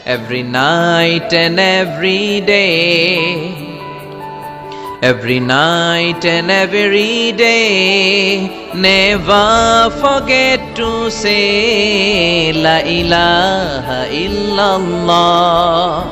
every night and every day, every night and every day. Never forget to say La ilaha illallah.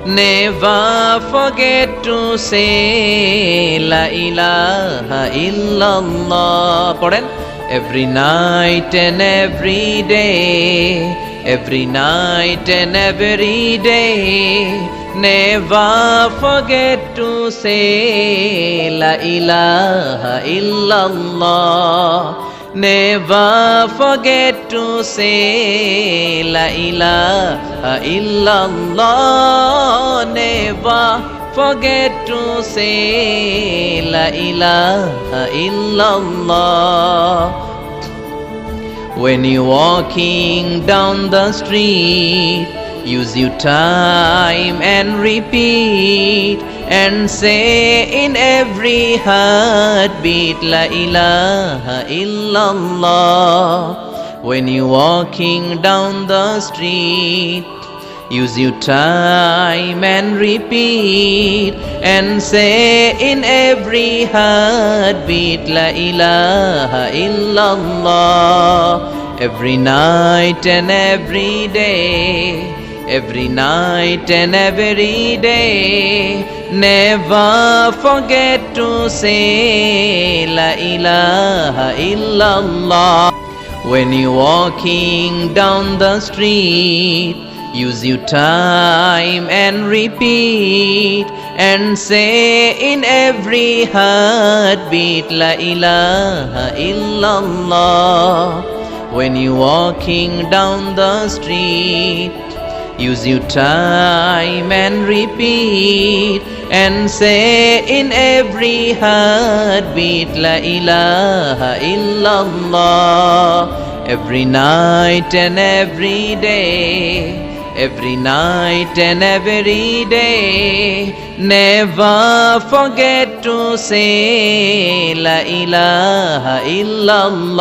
Never forget to say La ilaha illallah. Pardon? Every night and every day, every night and every day. Never forget to say La ilaha illallah. Never forget to say La ilaha illallah. Never forget to say La ilaha illallah. When you're walking down the street, use your time and repeat and say in every heartbeat La ilaha illallah. When you're walking down the street, use your time and repeat and say in every heartbeat La ilaha illallah. Every night and every day, every night and every day. Never forget to say La ilaha illallah. When you're walking down the street, use your time and repeat and say in every heartbeat La ilaha illallah. When you're walking down the street, use your time and repeat and say in every heartbeat La ilaha illallah. Every night and every day, every night and every day. Never forget to say La ilaha illallah.